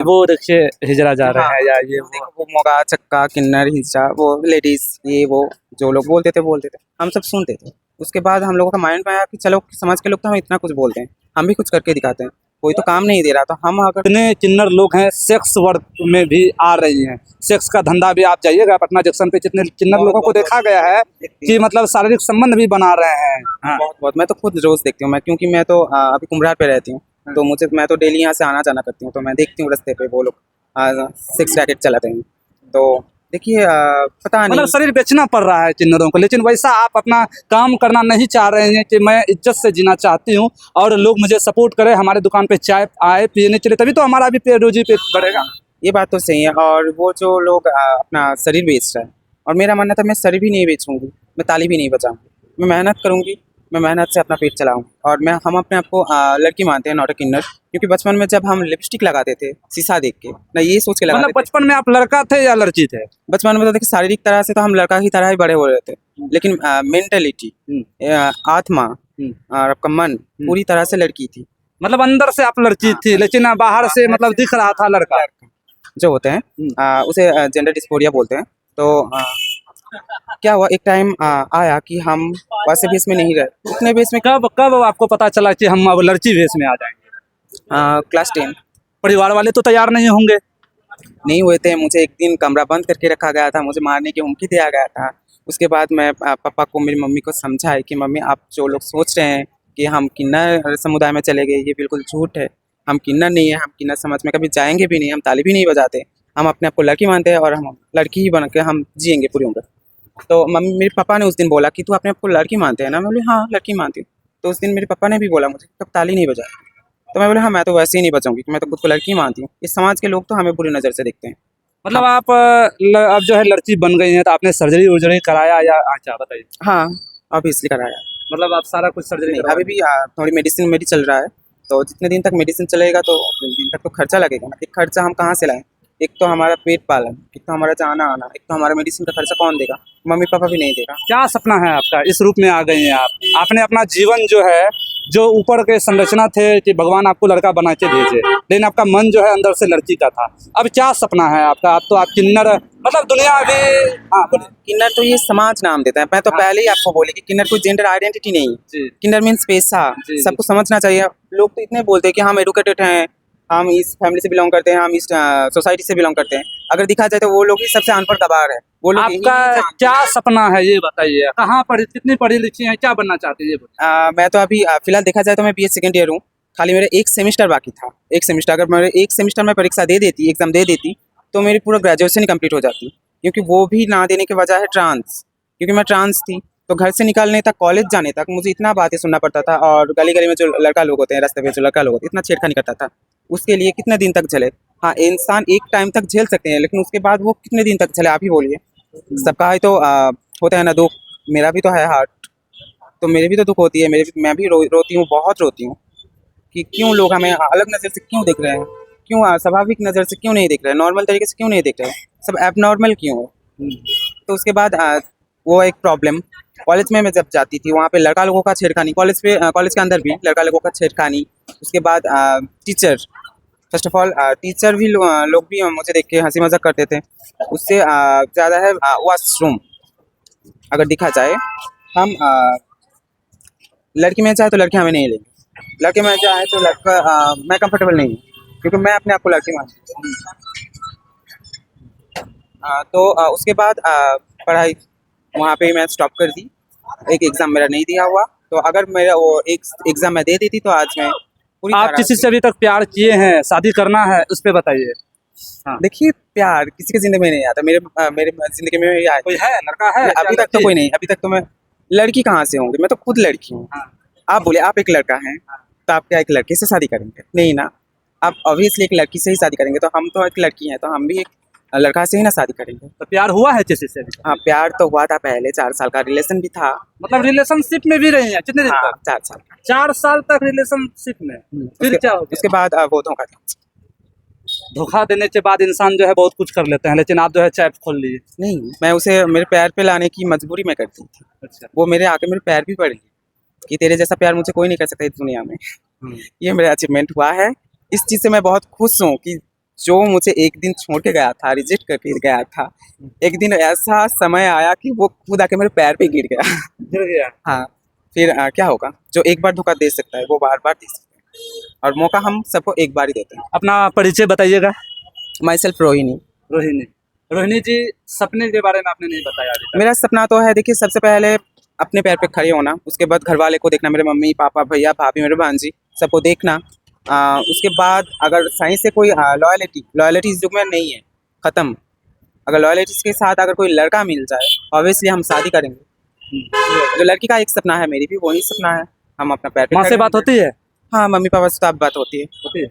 वो देखिए हिजरा जा रहे हैं या ये वो। देखो वो मोगा चक्का किन्नर हिजड़ा वो लेडीज ये वो जो लोग बोलते थे हम सब सुनते थे। उसके बाद हम लोगों का माइंड में आया कि चलो समाज के लोग तो हम इतना कुछ बोलते हैं, हम भी कुछ करके दिखाते हैं। कोई तो काम नहीं दे रहा तो हम अगर इतने किन्नर लोग हैं सेक्स वर्क में भी आ रही हैं, सेक्स का धंधा भी। आप जाइएगा पटना जंक्शन पे, जितने किन्नर लोगों को देखा गया है कि मतलब शारीरिक संबंध भी बना रहे हैं। हाँ। बहुत मैं तो खुद रोज देखती हूँ मैं, क्योंकि मैं तो अभी कुम्भरार पे रहती हूँ, तो मैं तो डेली यहाँ से आना जाना करती हूँ, तो मैं देखती हूँ रास्ते पे वो लोग सेक्स रैकेट चलाते हैं। तो देखिए पता नहीं मतलब शरीर बेचना पड़ रहा है किन्नरों को, लेकिन वैसा आप अपना काम करना नहीं चाह रहे हैं कि मैं इज्जत से जीना चाहती हूँ और लोग मुझे सपोर्ट करें, हमारे दुकान पे चाय आए पीने चले, तभी तो हमारा भी पेट रोजी पेट बढ़ेगा। ये बात तो सही है। और वो जो लोग अपना शरीर बेच रहे हैं, और मेरा मानना था मैं शरीर भी नहीं बेचूंगी, मैं ताली भी नहीं बजाऊंगी, मैं मेहनत करूंगी, मैं मेहनत से अपना पेट चलाऊंगी। और हम अपने आप को लड़की मानते हैं, नॉट अ किन्नर। क्योंकि बचपन में जब हम लिपस्टिक लगाते थे शीशा देख के, ना ये सोच के मतलब लगाते थे। बचपन में आप लड़का थे या लड़की थे? बचपन में तो देखिए शारीरिक तरह से तो हम लड़का की तरह ही बड़े हो रहे थे, लेकिन मेंटेलिटी आत्मा और आपका मन पूरी तरह से लड़की थी। मतलब अंदर से आप लड़की थी, लेकिन बाहर से मतलब दिख रहा था लड़का। जो होते हैं उसे जेंडर डिस्फोरिया बोलते हैं। तो क्या हुआ, एक टाइम आया कि हम वैसे भेष में नहीं रहे, उतने भेष में। कब कब आपको पता चला कि हम अब लड़की भेष में आ जाएंगे? क्लास 10 परिवार वाले तो तैयार नहीं होंगे? नहीं हुए थे। मुझे एक दिन कमरा बंद करके रखा गया था, मुझे मारने की हुमकी दिया गया था। उसके बाद मैं पापा को, मेरी मम्मी को समझाई कि मम्मी आप जो लोग सोच रहे हैं कि हम किन्नर समुदाय में चले गए, ये बिल्कुल झूठ है। हम किन्नर नहीं है, हम किन्नर समाज में कभी जाएंगे भी नहीं, हम ताली भी नहीं बजाते। हम अपने आप को लड़की मानते हैं और हम लड़की ही बन के हम जिएंगे पूरी उम्र। तो मम्मी, मेरे पापा ने उस दिन बोला कि तू अपने आप को लड़की मानते हैं ना? मैं बोली हाँ लड़की मानती हूँ। तो उस दिन मेरे पापा ने भी बोला मुझे कब ताली नहीं बजाई। तो मैं बोला हाँ मैं तो वैसे ही नहीं बचाऊंगी, मैं तो खुद को लड़की मानती हूँ। इस समाज के लोग तो हमें बुरी नज़र से देखते हैं। मतलब आप अब जो है लड़की बन गई हैं, तो आपने सर्जरी वर्जरी कराया या अच्छा बताइए? हाँ अभी इसलिए कराया। मतलब आप सारा कुछ सर्जरी नहीं करवा अभी भी थोड़ी मेडिसिन मेरी चल रहा है, तो जितने दिन तक मेडिसिन चलेगा तो उतने दिन तक तो खर्चा लगेगा ना। एक खर्चा हम कहाँ से लाएं? एक तो हमारा पेट पालन, एक तो हमारा जाना आना, एक तो हमारा मेडिसिन का खर्चा कौन देगा? मम्मी पापा भी नहीं देगा। क्या सपना है आपका? इस रूप में आ गई हैं आप, आपने अपना जीवन जो है, जो ऊपर के संरचना थे कि भगवान आपको लड़का बना के भेजे, लेकिन आपका मन जो है अंदर से लड़की का था। अब क्या सपना है आपका? अब तो आप किन्नर, मतलब दुनिया अभी, हाँ बोलिए। किन्नर तो ये समाज नाम देता है। मैं तो पहले ही आपको बोली कि किन्नर कोई जेंडर आइडेंटिटी नहीं है। किन्नर मीन्स पेशा। जी। सबको समझना चाहिए। लोग तो इतने बोलते हैं कि हम एडुकेटेड हैं, हम इस फैमिली से बिलोंग करते हैं, हम इस सोसाइटी से बिलोंग करते हैं। अगर दिखा जाए तो वो लोग ही सबसे अनपढ़ गवार है। वो लोग आपका क्या सपना है ये बताइए? कहाँ पढ़ी, कितनी पढ़ी लिखी हैं, क्या बनना चाहती है ये बताइए? मैं तो अभी फिलहाल देखा जाए तो मैं BA सेकेंड ईयर हूँ। खाली मेरा एक सेमेस्टर बाकी था। एक सेमेस्टर, अगर मेरे एक सेमेस्टर में परीक्षा दे देती, एग्जाम दे देती, तो मेरी पूरा ग्रेजुएशन ही कंप्लीट हो जाती। क्योंकि वो भी ना देने की वजह है ट्रांस, क्योंकि मैं ट्रांस थी। तो घर से निकलने तक, कॉलेज जाने तक मुझे इतना बातें सुनना पड़ता था। और गली गली में जो लड़का लोग होते हैं, रास्ते पे जो लड़का लोग होते हैं, इतना छेड़खानी करता था। उसके लिए कितने दिन तक झेले? हाँ इंसान एक टाइम तक झेल सकते हैं, लेकिन उसके बाद वो कितने दिन तक झेले आप ही बोलिए। सबका ही तो होता है ना दुख। मेरा भी तो है हार्ट, तो मेरी भी तो दुख होती है। मैं भी रोती हूँ, बहुत रोती हूँ कि क्यों लोग हमें अलग नज़र से क्यों देख रहे हैं, क्यों स्वाभाविक नज़र से क्यों नहीं देख रहे हैं, नॉर्मल तरीके से क्यों नहीं देख रहे हैं, सब एबनॉर्मल क्यों है। तो उसके बाद वो एक प्रॉब्लम। कॉलेज में मैं जब जाती थी, वहाँ पे लड़का लोगों का छेड़खानी, कॉलेज के अंदर भी लड़का लोगों का छेड़खानी। उसके बाद teacher, first of all teacher भी लोग भी मुझे देख के हंसी मजाक करते थे। उससे ज़्यादा है वॉशरूम। अगर दिखा जाए, हम लड़की में चाहे तो लड़की हमें नहीं लेंगे, लड़के में चाहे तो लड़का मैं कंफर्टेबल नहीं हूँ, क्योंकि मैं अपने आप को लड़की मानती हूँ। तो उसके बाद पढ़ाई वहाँ पे मैं स्टॉप कर दी। एक एग्ज़ाम मेरा नहीं दिया हुआ, तो अगर मेरा वो एक एग्ज़ाम मैं दे देती तो आज मैं पूरी आप किसी से अभी तक प्यार किए हैं, शादी करना है, उस पे बताइए। हाँ। देखिए प्यार किसी की ज़िंदगी में नहीं आता। मेरे ज़िंदगी में ही आया। कोई है, लड़का है? अभी तक तो कोई नहीं। अभी तक तो मैं, लड़की कहाँ से होंगी? मैं तो खुद लड़की हूँ। हाँ। आप बोले आप एक लड़का हैं, तो आप क्या एक लड़के से शादी करेंगे? नहीं ना। आप ऑब्वियसली एक लड़की से ही शादी करेंगे। तो हम तो एक लड़की हैं, तो हम भी एक लड़का से ही ना शादी करेंगे। तो प्यार हुआ है किसी से? हाँ प्यार तो हुआ था पहले, 4 साल का रिलेशन भी था। मतलब रिलेशनशिप में भी रही हैं कितने दिन हाँ तक? 4 साल का। 4 साल तक रिलेशनशिप में, फिर क्या हो गया? उसके बाद वो धोखा था। धोखा देने के बाद इंसान जो है बहुत कुछ कर लेते हैं, लेकिन आप जो है चैप खोल लिए। नहीं, मैं उसे मेरे पैर पे लाने की मजबूरी में करती थी। अच्छा। वो मेरे आके मेरे पैर भी पड़ गई कि तेरे जैसा प्यार मुझे कोई नहीं कर सकता इस दुनिया में। ये मेरा अचीवमेंट हुआ है। इस चीज़ से मैं बहुत खुश हूँ कि जो मुझे एक दिन छोड़ के गया था, रिजेक्ट करके गया था, एक दिन ऐसा समय आया कि वो खुद आके मेरे पैर पे गिर गया। गिर गया। हाँ, फिर क्या होगा? जो एक बार धोखा दे सकता है वो बार बार दे सकता है, और मौका हम सबको एक बार ही देते हैं। अपना परिचय बताइएगा। Myself Rohini. रोहिणी। रोहिणी जी, सपने के बारे में आपने नहीं बताया अभी तक। मेरा सपना तो है, देखिए, सबसे पहले अपने पैर पे खड़े होना, उसके बाद घर वाले को देखना, मेरे मम्मी पापा भैया भाभी मेरे भांजी सबको देखना। उसके बाद अगर साइंस से कोई लॉयलिटी इस युग में नहीं है, ख़त्म। अगर लॉयलिटीज के साथ अगर कोई लड़का मिल जाए, ऑब्वियसली हम शादी करेंगे। जो लड़की का एक सपना है, मेरी भी वही सपना है, हम अपना पैर पे माँ खड़े से बात होंगे। होती है? हाँ, मम्मी पापा से तो अब बात होती है। होती है।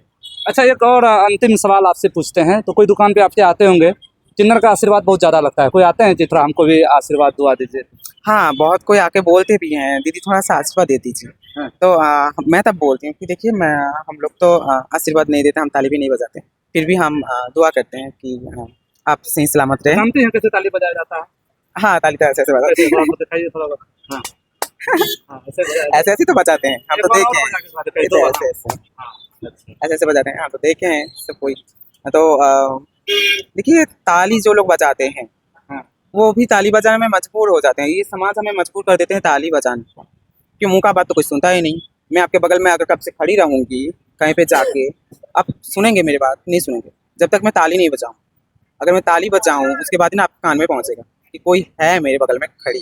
अच्छा, एक और अंतिम सवाल आपसे पूछते हैं। तो कोई दुकान पे आपके आते होंगे, किन्नर का आशीर्वाद बहुत ज़्यादा लगता है, कोई आते हैं चित्रा हमको भी आशीर्वाद दुआ दीजिए? हाँ, बहुत कोई आके बोलते भी हैं, दीदी थोड़ा सा आशीर्वाद दे दीजिए। हाँ। तो मैं तब बोलती हूँ कि देखिए, हम लोग तो आशीर्वाद नहीं देते, हम ताली भी नहीं बजाते, फिर भी हम दुआ करते हैं कि आप सही सलामत रहें। जानते हैं कैसे ताली बजाया जाता है? हाँ, ताली तो ऐसे ऐसे बजाते कैसे? हैं। थोड़ा बहुत दिखाइए थोड़ा बहुत। हाँ। हाँ, ऐसे बजाया जाता है। ऐसे ऐसे तो बजाते हैं, हम एक तो बार देखे और हैं। बजा के दिखाइए, दो बार। ऐसे ऐसे हाँ, अच्छा। ऐसे ऐसे बजाते हैं, हाँ, तो देखे हैं सब कोई। तो देखिए, ताली जो लोग बजाते हैं हाँ। वो भी ताली बजाने में मजबूर हो जाते हैं। ये समाज हमें मजबूर कर देते हैं ताली बजाने को, कि मुंह का बात तो कोई सुनता ही नहीं। मैं आपके बगल में अगर कब से खड़ी रहूंगी कहीं पे जाके, आप सुनेंगे मेरी बात? नहीं सुनेंगे जब तक मैं ताली नहीं बजाऊं। अगर मैं ताली बजाऊं, उसके बाद ही ना आपके कान में पहुंचेगा कि कोई है मेरे बगल में खड़ी,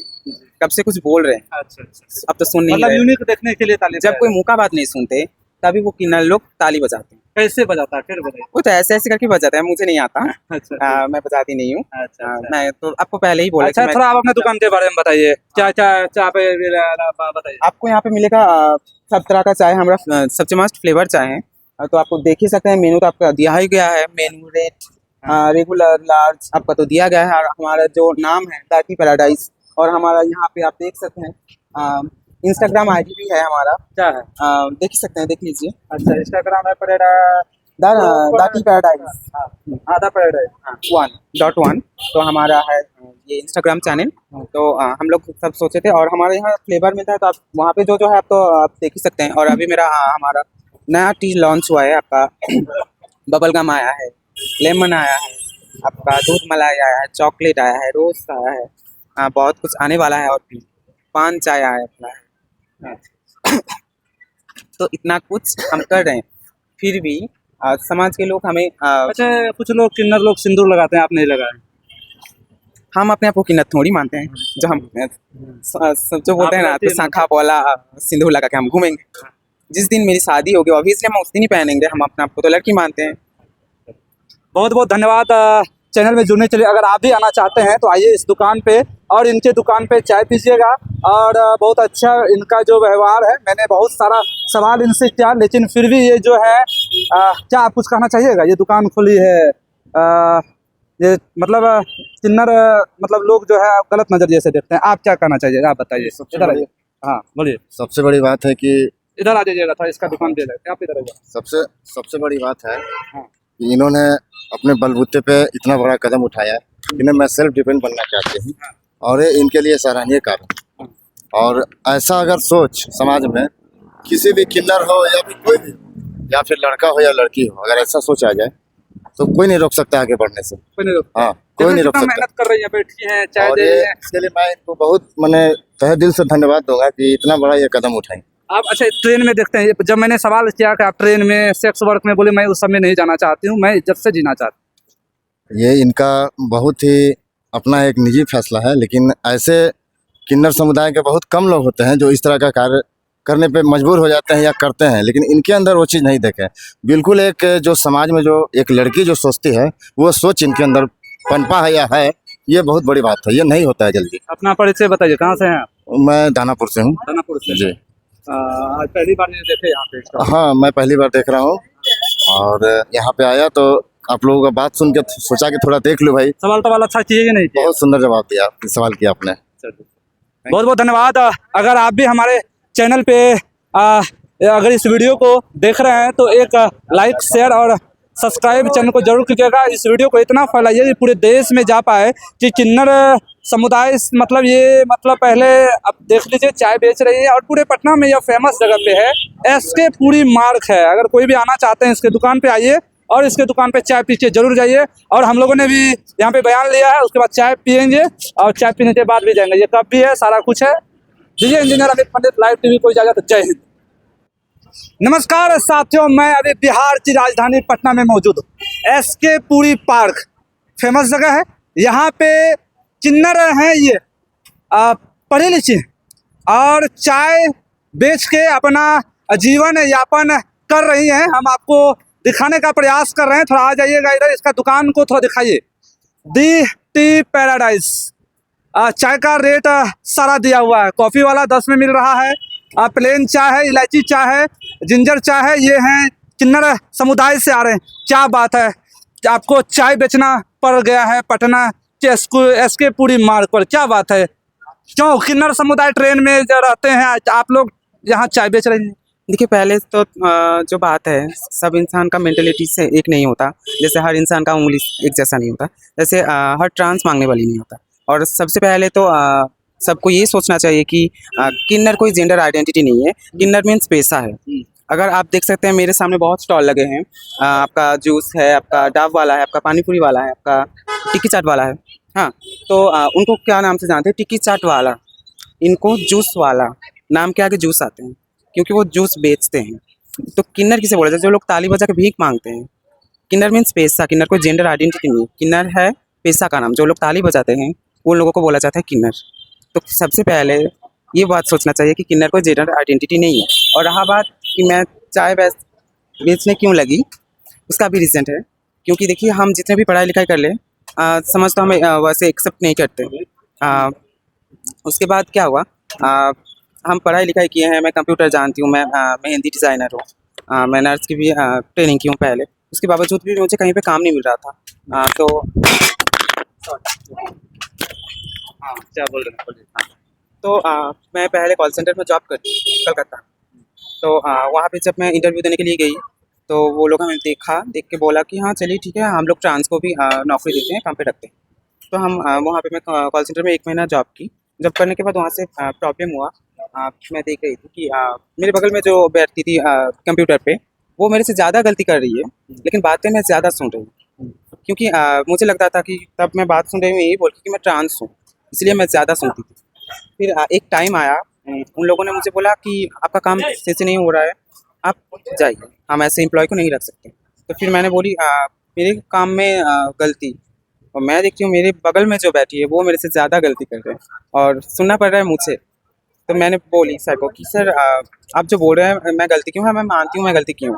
कब से कुछ बोल रहे हैं, अच्छा अच्छा। अब तो सुन नहीं मतलब रहे। यूनिक देखने के लिए ताली जब कोई मुंह का बात नहीं सुनते, तभी वो किन्नर लोग ताली बजाते हैं। कैसे बजाता है फिर बताइए? वो तो ऐसे ऐसे करके बजाता है, मुझे नहीं आता। अच्छा मैं बजाती नहीं हूँ। अच्छा अच्छा। मैं तो आपको पहले ही बोला अच्छा, कि थोड़ा आप अपने दुकान के बारे में बताइए। चाय चाय चाय पे बताइए। आपको यहाँ पे मिलेगा सब तरह का चाय, हमारा सबसे मस्त फ्लेवर चाय है। तो आपको देख ही सकते हैं, मेनू तो आपका दिया ही गया है, मेनू रेट रेगुलर लार्ज आपका तो दिया गया है। और हमारा जो नाम है द टी पैराडाइज, और हमारा यहाँ पे आप देख सकते हैं इंस्टाग्राम आईडी भी है हमारा, क्या है? देख ही सकते हैं, देख लीजिए। अच्छा, इंस्टाग्राम है परेडा द टी पैराडाइज आधा परेडा 1.1 तो हमारा है ये इंस्टाग्राम चैनल। तो हम लोग सब सोचे थे, और हमारे यहाँ फ्लेवर मिलता है, तो आप वहाँ पे जो है आप देख ही सकते हैं। और अभी मेरा हमारा नया टी लॉन्च हुआ है, आपका बबल गम आया है, लेमन आया है, आपका दूध मलाई आया है, चॉकलेट आया है, रोज आया है, बहुत कुछ आने वाला है, और भी पान चाय आया अपना है। तो इतना कुछ हम कर रहे हैं, फिर भी समाज के लोग हमें अच्छा, कुछ लोग किन्नर लोग सिंदूर लगाते हैं, आप नहीं लगाए? हम अपने आप को किन्नर थोड़ी मानते हैं। जो हम जो बोलते हैं ना, तो शाखा बोला सिंदूर लगा के हम घूमेंगे। जिस दिन मेरी शादी होगी, ऑब्वियसली हम उस दिन ही पहनेंगे। हम अपने आप को तो लड़की मानते हैं। बहुत बहुत धन्यवाद चैनल में जुड़ने के लिए। अगर आप भी आना चाहते हैं तो आइए इस दुकान पे, और इनके दुकान पे चाय पीजिएगा। और बहुत अच्छा इनका जो व्यवहार है, मैंने बहुत सारा सवाल इनसे किया, लेकिन फिर भी ये जो है क्या आप कुछ कहना चाहिएगा? ये दुकान खुली है, ये मतलब किन्नर मतलब लोग जो है गलत नज़रिए से देखते हैं, आप क्या कहना चाहिएगा? आप बताइए। इधर आइए। हाँ, बोलिए। सबसे बड़ी बात है कि इधर आ जाइएगा था, इसका दुकान दे देते हैं, आप इधर आइए। सबसे बड़ी बात है हाँ। कि इन्होंने अपने बलबूते पे इतना बड़ा कदम उठाया है। इन्हें मैं सेल्फ डिपेंड बनना चाहती हूँ, और ये इनके लिए सराहनीय कार्य है। और ऐसा अगर सोच समाज में किसी भी किन्नर हो या फिर कोई भी, या फिर लड़का हो या लड़की हो, अगर ऐसा सोच आ जाए तो कोई नहीं रोक सकता आगे बढ़ने से। कोई नहीं रोक- हाँ, कोई नहीं रोक कितना सकता। मेहनत कर रही है, बैठी है, चाय और दे ये रही है। इसके लिए मैं इनको बहुत मैंने तहे दिल से धन्यवाद दूंगा कि इतना बड़ा ये कदम उठाएं। आप अच्छा ट्रेन में देखते हैं, जब मैंने सवाल किया कि आप ट्रेन में सेक्स वर्क में, बोले मैं उस समय नहीं जाना चाहती हूँ, मैं इज्जत से जीना चाहती हूँ। ये इनका बहुत ही अपना एक निजी फैसला है, लेकिन ऐसे किन्नर समुदाय के बहुत कम लोग होते हैं जो इस तरह का कार्य करने पे मजबूर हो जाते हैं या करते हैं, लेकिन इनके अंदर वो चीज़ नहीं देखे। बिल्कुल एक जो समाज में जो एक लड़की जो सोचती है, वो सोच इनके अंदर पनपा है या है, ये बहुत बड़ी बात है। ये नहीं होता है जल्दी। अपना परिचय बताइए, कहाँ से हैं आप? मैं दानापुर से हूँ दानापुर से। जी। आज पहली बार नहीं देखे यहाँ पे इसका। हाँ, मैं पहली बार देख रहा हूँ, और यहाँ पे आया तो आप लोगों का बात सुन के सोचा कि थोड़ा देख लो भाई। सवाल तो अच्छा किए कि नहीं किए? बहुत सुंदर जवाब दिया, सवाल किया आपने। बहुत बहुत धन्यवाद। अगर आप भी हमारे चैनल पे अगर इस वीडियो को देख रहे हैं तो एक लाइक शेयर और सब्सक्राइब चैनल को जरूर कीजिएगा। इस वीडियो को इतना फैलाइए कि पूरे देश में जा पाए कि किन्नर समुदाय मतलब ये मतलब पहले अब देख लीजिए चाय बेच रही है, और पूरे पटना में यह फेमस जगह पे है। एसके पूरी मार्क है। अगर कोई भी आना चाहते हैं इसके दुकान पे आइए, और इसके दुकान पे चाय पीछे जरूर जाइए। और हम लोगों ने भी यहाँ पे बयान लिया है, उसके बाद चाय पियेंगे और चाय पीने के बाद भी जाएंगे। ये कप भी है, सारा कुछ है। दीजिए इंजीनियर अमित पंडित, लाइव टीवी को इजाजत। जय हिंद। नमस्कार साथियों, मैं अभी बिहार की राजधानी पटना में मौजूद हूँ। एसके पुरी पार्क फेमस जगह है। यहाँ पे किन्नर हैं, ये पढ़े लिखे और चाय बेच के अपना जीवन यापन कर रही हैं। हम आपको दिखाने का प्रयास कर रहे हैं। थोड़ा आ जाइएगा इधर, इसका दुकान को थोड़ा दिखाइए। दी टी पैराडाइज। चाय का रेट सारा दिया हुआ है। कॉफ़ी वाला 10 में मिल रहा है, प्लेन चाय है, इलायची चाय है, जिंजर चाय है। ये हैं किन्नर समुदाय से आ रहे हैं। क्या बात है, आपको चाय बेचना पड़ गया है पटना के एसके पुरी मार्ग पर। क्या बात है, क्यों किन्नर समुदाय ट्रेन में जो रहते हैं, आप लोग यहाँ चाय बेच रहे हैं? देखिए, पहले तो जो बात है, सब इंसान का मेंटेलिटी से एक नहीं होता। जैसे हर इंसान का उंगली एक जैसा नहीं होता, जैसे हर ट्रांस मांगने वाली नहीं होता। और सबसे पहले तो सबको ये सोचना चाहिए कि किन्नर कोई जेंडर आइडेंटिटी नहीं है। किन्नर मीन्स पेशा है। अगर आप देख सकते हैं मेरे सामने बहुत स्टॉल लगे हैं। आपका जूस है, आपका डाव वाला है, आपका पानी पूरी वाला है, आपका टिक्की चाट वाला है। हाँ, तो उनको क्या नाम से जानते हैं? टिक्की चाट वाला। इनको जूस वाला नाम के आगे जूस आते हैं क्योंकि वो जूस बेचते हैं। तो किन्नर किसे बोला जाता है? जो लोग ताली बजा के भीख मांगते हैं। किन्नर मीन्स पेशा। किन्नर कोई जेंडर आइडेंटिटी नहीं है। किन्नर है पेशा का नाम। जो लोग ताली बजाते हैं उन लोगों को बोला जाता है किन्नर। तो सबसे पहले ये बात सोचना चाहिए कि किन्नर कोई जेंडर आइडेंटिटी नहीं है। और रहा बात कि मैं चाय बेचने क्यों लगी, उसका भी रीज़न है। क्योंकि देखिए, हम जितने भी पढ़ाई लिखाई कर लें, समझ तो हमें वैसे एक्सेप्ट नहीं करते। उसके बाद क्या हुआ, हम पढ़ाई लिखाई किए हैं, मैं कंप्यूटर जानती हूँ, मैं मेहंदी डिज़ाइनर हूँ, मैं नर्स की भी ट्रेनिंग की हूँ पहले। उसके बावजूद भी मुझे कहीं पे काम नहीं मिल रहा था। तो हाँ, क्या बोल रहे हैं, बोलिए। हाँ, तो मैं पहले कॉल सेंटर में जॉब करती थी कलकत्ता। तो वहाँ पे जब मैं इंटरव्यू देने के लिए गई, तो वो लोग हमें देख के बोला कि हाँ चलिए ठीक है, हम लोग ट्रांस को भी नौकरी देते हैं, काम पे रखते हैं। तो हम वहाँ पे मैं कॉल सेंटर में 1 महीना जॉब की। जॉब करने के बाद वहाँ से प्रॉब्लम हुआ। मैं देख रही थी कि मेरे बगल में जो बैठती थी कंप्यूटर पे, वो मेरे से ज़्यादा गलती कर रही है, लेकिन बातें मैं ज़्यादा सुन रही हूँ। क्योंकि मुझे लगता था कि तब मैं बात सुन रही हूँ, यही बोल के कि मैं ट्रांस हूँ, इसलिए मैं ज़्यादा सुनती थी। फिर एक टाइम आया, उन लोगों ने मुझे बोला कि आपका काम सही से नहीं हो रहा है, आप जाइए, हम ऐसे एम्प्लॉय को नहीं रख सकते। तो फिर मैंने बोली मेरे काम में गलती, और मैं देखती हूँ मेरे बगल में जो बैठी है वो मेरे से ज़्यादा गलती कर रहे हैं और सुनना पड़ रहा है मुझे। तो मैंने बोली सर को कि सर आप जो बोल रहे हैं मैं गलती क्यों है, मैं मानती हूँ मैं गलती क्यों।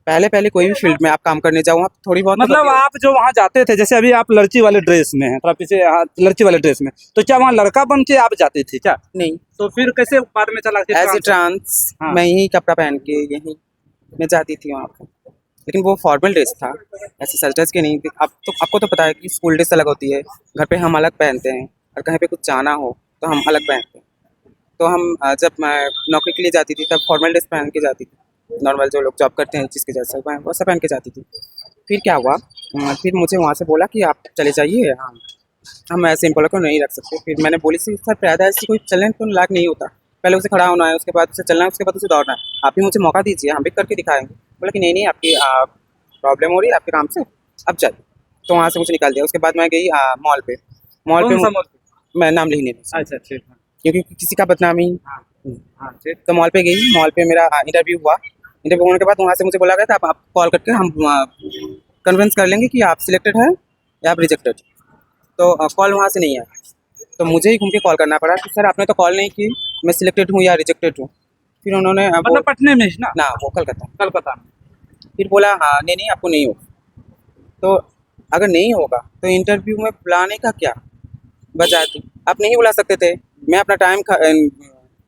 पहले कोई भी फील्ड में आप काम करने जाओ, आप थोड़ी बहुत मतलब आप जो वहाँ जाते थे, जैसे अभी आप लड़की वाले ड्रेस में हैं, थोड़ा पीछे लड़की वाले ड्रेस में, तो क्या वहाँ लड़का बन के आप जाते थे क्या? नहीं, तो फिर कैसे बाद में चला एज ए ट्रांस हाँ। मैं यही कपड़ा पहन के यही मैं जाती थी वहाँ पर। लेकिन वो फॉर्मल ड्रेस था, ऐसे सच ड्रेस के नहीं। अब तो आपको तो पता है कि स्कूल ड्रेस अलग होती है, घर पे हम अलग पहनते हैं, और कहीं पे कुछ जाना हो तो हम अलग पहनते हैं। तो हम जब मैं नौकरी के लिए जाती थी तब फॉर्मल ड्रेस पहन के जाती थी, नॉर्मल जो लोग जॉब करते हैं जिसके जैसा वैसा पहन के जाती थी। फिर क्या हुआ, फिर मुझे वहाँ से बोला कि आप चले जाइए, हम ऐसे एम्प्लॉय को नहीं रख सकते। फिर मैंने बोली सर पैदा ऐसी कोई चलने तो लायक नहीं होता, पहले उसे खड़ा होना है, उसके बाद उसे चलना है, उसके बाद उसे दौड़ना है। आप ही मुझे मौका दीजिए, हम भी करके दिखाएंगे। बोला कि नहीं आपकी प्रॉब्लम हो रही है आपके काम से, अब जाइए। तो वहाँ से मुझे निकाल दिया। उसके बाद मैं गई मॉल पे मैं नाम लिखने, अच्छा ठीक है, क्योंकि किसी का बदनामी। हाँ ठीक। तो मॉल पे गई, मॉल पे मेरा इंटरव्यू हुआ। इंटरव्यू होने के बाद वहाँ से मुझे बोला गया था आप कॉल करके हम कन्विंस कर लेंगे कि आप सिलेक्टेड हैं या आप रिजेक्टेड। तो कॉल वहाँ से नहीं आया, तो मुझे ही घूम के कॉल करना पड़ा कि सर आपने तो कॉल नहीं की, मैं सिलेक्टेड हूँ या रिजेक्टेड हूँ। फिर उन्होंने मतलब पटने में ही ना वो कलकत्ता में। फिर बोला हाँ नहीं आपको नहीं होगा। तो अगर नहीं होगा तो इंटरव्यू में बुलाने का क्या वजह थी? आप नहीं बुला सकते थे। मैं अपना टाइम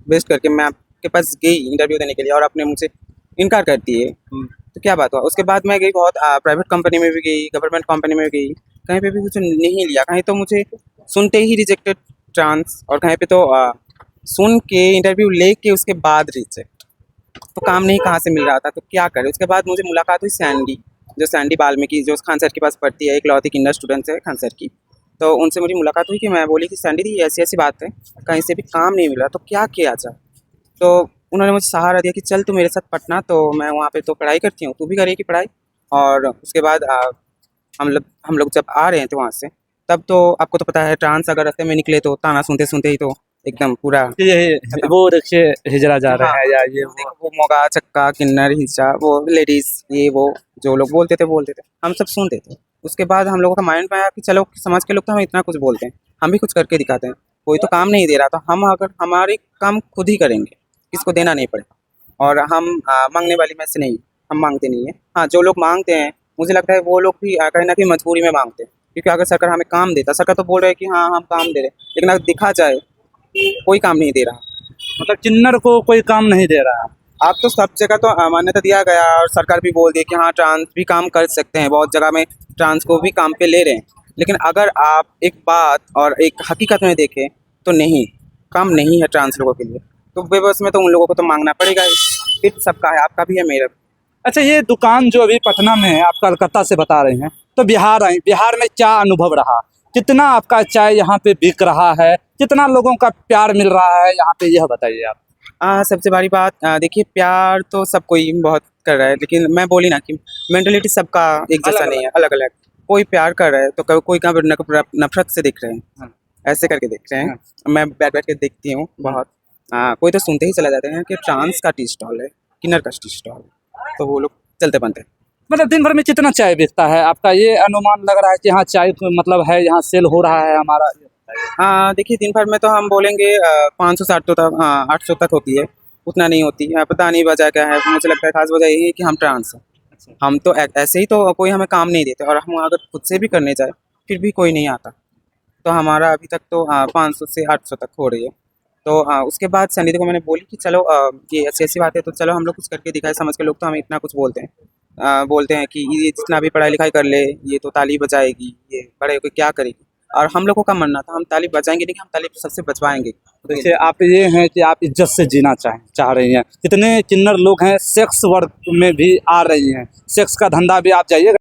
वेस्ट करके मैं आपके पास गई इंटरव्यू देने के लिए और आपने मुझसे इनकार कर दिए, तो क्या बात हुआ? उसके बाद मैं गई बहुत प्राइवेट कंपनी में भी गई, गवर्नमेंट कंपनी में भी गई, कहीं पे भी कुछ नहीं लिया। कहीं तो मुझे सुनते ही रिजेक्टेड चांस, और कहीं पे तो सुन के इंटरव्यू ले के उसके बाद रिजेक्ट। तो काम नहीं कहाँ से मिल रहा था, तो क्या करें? उसके बाद मुझे मुलाकात हुई सैंडी वाल्मीकि जो खान सर के पास पढ़ती है, एक लौती किन्नर स्टूडेंट्स है खान सर की। तो उनसे मुझे मुलाकात हुई कि मैं बोली कि सैंडी दी ऐसी बात है, कहीं से भी काम नहीं मिल रहा, तो क्या किया जाए? तो उन्होंने मुझे सहारा दिया कि चल तू मेरे साथ पटना, तो मैं वहाँ पे तो पढ़ाई करती हूँ, तू भी करेगी पढ़ाई, और उसके बाद हम लोग जब आ रहे थे वहाँ से, तब तो आपको तो पता है ट्रांस अगर रास्ते में निकले तो ताना सुनते सुनते ही तो एकदम पूरा ये वो देखिए हिजरा जा रहे हैं या ये वो। देखो वो मोगा चक्का किन्नर हिंसा वो लेडीज ये वो जो लोग बोलते थे हम सब सुनते थे। उसके बाद हम लोगों का माइंड में आया कि चलो समाज के लोग तो हमें इतना कुछ बोलते हैं, हम भी कुछ करके दिखाते हैं। कोई तो काम नहीं दे रहा तो हम अगर हमारे काम खुद ही करेंगे, किसको देना नहीं पड़ेगा। और हम मांगने वाली में से नहीं, हम मांगते नहीं है। हाँ, जो लोग मांगते हैं मुझे लगता है वो लोग भी कहीं ना कहीं मजबूरी में मांगते हैं, क्योंकि अगर सरकार हमें काम देता, सरकार तो बोल रहे हैं कि हाँ हम काम दे रहे हैं, लेकिन अगर दिखा जाए कोई काम नहीं दे रहा। मतलब किन्नर को कोई काम नहीं दे रहा है। अब तो सब जगह तो मान्यता दिया गया और सरकार भी बोल दी कि हाँ ट्रांस भी काम कर सकते हैं, बहुत जगह में ट्रांस को भी काम पे ले रहे हैं। लेकिन अगर आप एक बात और एक हकीकत में देखें तो नहीं, काम नहीं है ट्रांस लोगों के लिए, तो बेबस में तो उन लोगों को तो मांगना पड़ेगा ही। फिर सबका है, आपका भी है, मेरा भी। अच्छा, ये दुकान जो अभी पटना में है, आप कलकत्ता से बता रहे हैं, तो बिहार आई, बिहार में क्या अनुभव रहा? कितना आपका चाय यहाँ पे बिक रहा है? कितना लोगों का प्यार मिल रहा है यहाँ पे, यह बताइए आप। सबसे बड़ी बात देखिए, प्यार तो सब कोई बहुत कर रहा है, लेकिन मैं बोली ना कि मेंटलिटी सबका एक जैसा अलग-अलग। नहीं है, अलग अलग। कोई प्यार कर रहा है तो कोई का नफरत से देख रहे हैं, हाँ। ऐसे करके देख रहे हैं। मैं बैठ बैठ के देखती हूँ बहुत। कोई तो सुनते ही चला जाते हैं कि ट्रांस का टी स्टॉल है, किन्नर का टी स्टॉल है, तो वो लोग चलते बनते हैं। मतलब दिन भर में कितना चाय बिकता है आपका? ये अनुमान लग रहा है कि हाँ चाय मतलब है यहाँ सेल हो रहा है हमारा। देखिए दिन भर में तो हम बोलेंगे 560 तो तक 800 तक होती है, उतना नहीं होती। पता नहीं वजह क्या है, मुझे लगता है खास वजह यही है कि हम ट्रांस हैं। हम तो ऐसे ही तो कोई हमें काम नहीं देते, और हम अगर खुद से भी करने जाए फिर भी कोई नहीं आता। तो हमारा अभी तक तो 500 से 800 तक हो रही है। तो उसके बाद सन्निधि को मैंने बोली कि चलो ये ऐसी ऐसी बात है, तो चलो हम लोग कुछ करके दिखाए। समझ के लोग तो हमें इतना कुछ बोलते हैं कि ये जितना भी पढ़ाई लिखाई कर ले ये तो ताली बजाएगी, ये बड़े होकर क्या करेगी। और हम लोगों का मानना था हम ताली बजाएंगे नहीं, हम ताली सबसे बजवाएंगे। देखिए, आप ये हैं कि आप इज्जत से जीना चाह रही हैं। कितने किन्नर लोग हैं सेक्स वर्क में भी आ रही हैं, सेक्स का धंधा भी आप जाइएगा